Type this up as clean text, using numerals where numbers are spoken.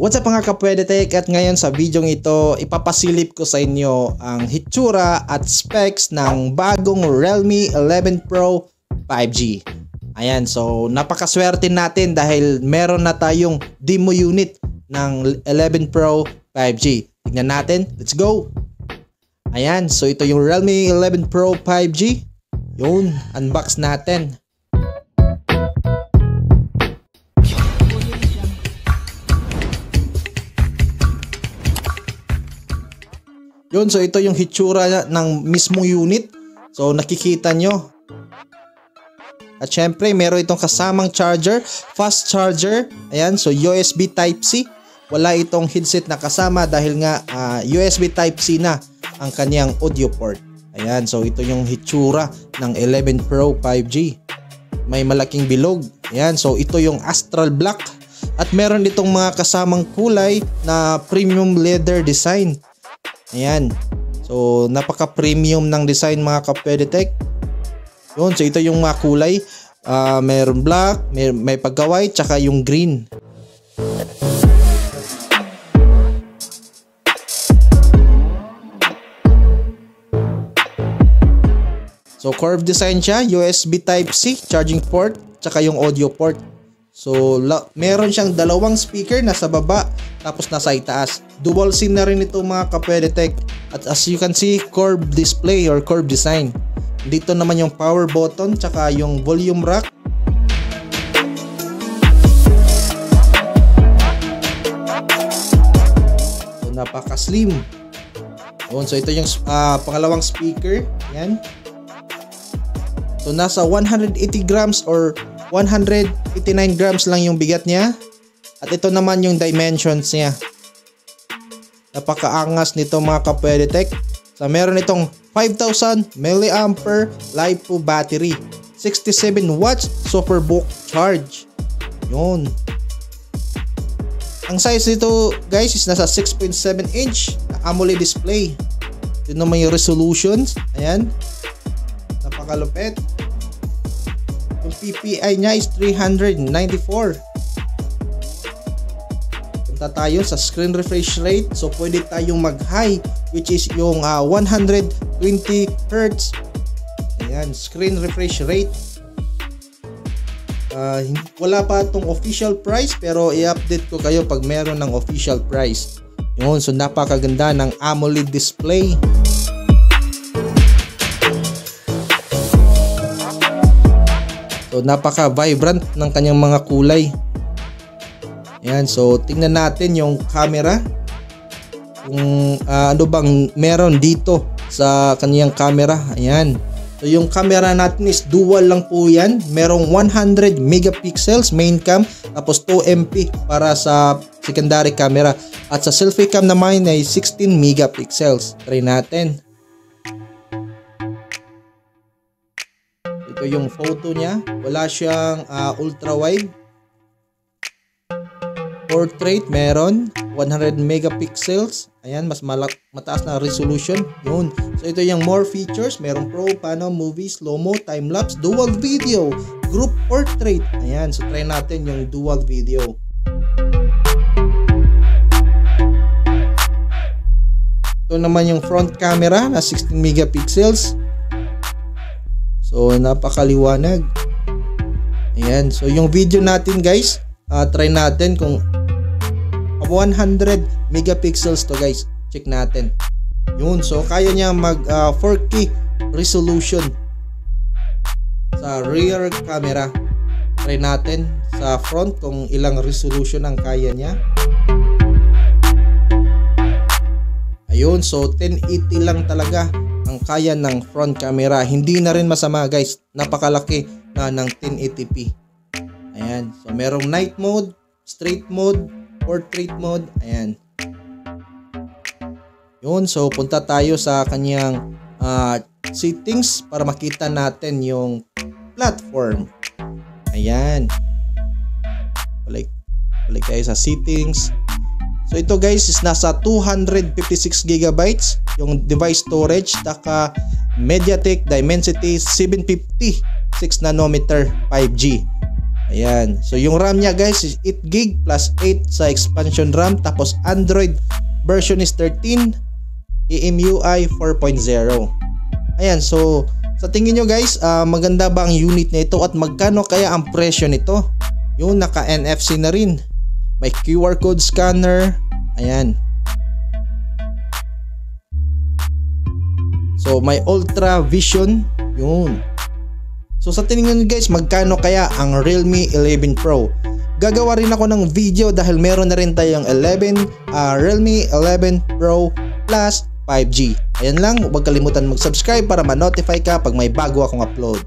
What's up mga kapwedetek, at ngayon sa video ito ipapasilip ko sa inyo ang hitsura at specs ng bagong Realme 11 Pro 5G. Ayan, so napakaswerte natin dahil meron na tayong demo unit ng 11 Pro 5G. Tignan natin, let's go! Ayan, so ito yung Realme 11 Pro 5G. Yun, unbox natin. Yun, so ito yung hitsura ng mismong unit. So nakikita nyo. At syempre meron itong kasamang charger, fast charger. Ayan, so USB Type-C. Wala itong headset na kasama dahil nga USB Type-C na ang kanyang audio port. Ayan, so ito yung hitsura ng 11 Pro 5G. May malaking bilog. Ayan, so ito yung Astral Black. At meron itong mga kasamang kulay na premium leather design. Ayan. So napaka-premium ng design mga kapwedetek. Yun, so ito yung mga kulay. Mayroon black, may pagka-white, tsaka yung green. So curved design siya, USB Type-C, charging port, tsaka yung audio port. So meron siyang dalawang speaker nasa baba tapos nasa itaas. Dual SIM na rin ito mga kapwedetek. At as you can see, curved display or curved design. Dito naman yung power button tsaka yung volume rack. So napaka-slim. So ito yung pangalawang speaker. Yan. So nasa 180 grams or 189 grams lang yung bigat niya. At ito naman yung dimensions niya. Napakaangas nito mga kapwedetek. So meron itong 5,000 mAh LiPo battery, 67 watts SuperBook charge. Yun. Ang size nito guys is nasa 6.7 inch na AMOLED display. Yun naman yung resolutions. Ayan. Napakalupit. Yung PPI niya is 394. Punta tayo sa screen refresh rate. So pwede tayong mag-high, which is yung 120 Hz. Ayan, screen refresh rate. Wala pa itong official price, pero i-update ko kayo pag meron ng official price. Yun, so napakaganda ng AMOLED display. So napaka-vibrant ng kanyang mga kulay. Ayan, so tingnan natin yung camera. Kung ano bang meron dito sa kanyang camera. Ayan. So yung camera natin is dual lang po yan. Merong 100 megapixels main cam, tapos 2 MP para sa secondary camera. At sa selfie cam naman ay 16 megapixels. Try natin. Ito yung photo niya. Wala siyang ultra wide. Portrait meron 100 megapixels. Ayan, mas mataas na resolution. Yun. So ito yung more features. Meron pro, pano, movie, slow-mo, time-lapse, dual video, group portrait. Ayan, so try natin yung dual video. Ito naman yung front camera na 16 megapixels. So napakaliwanag. Ayan, so yung video natin guys, try natin kung 100 megapixels to guys. Check natin. Yun, so kaya niya mag 4K resolution sa rear camera. Try natin sa front kung ilang resolution ang kaya niya. Ayun, so 1080 lang talaga ang kaya ng front camera. Hindi na rin masama guys. Napakalaki na ng 1080p. Ayan, so merong night mode, straight mode, portrait mode. Ayan. Yun, so punta tayo sa kanyang settings para makita natin yung platform. Ayan. Balik tayo sa settings. So ito guys is nasa 256 GB yung device storage, taka MediaTek Dimensity 750 6nm 5G. Ayan. So yung RAM niya guys is 8GB plus 8 sa expansion RAM. Tapos Android version is 13. EMUI 4.0. Ayan. So sa tingin nyo guys, maganda ba ang unit na ito at magkano kaya ang presyo nito? Yung naka NFC na rin. May QR code scanner. Ayan. So may Ultra Vision. Yun. So sa tingin nyo guys, magkano kaya ang Realme 11 Pro? Gagawa rin ako ng video dahil meron na rin tayong Realme 11 Pro Plus 5G. Ayan lang, huwag kalimutan mag-subscribe para ma-notify ka pag may bago akong upload.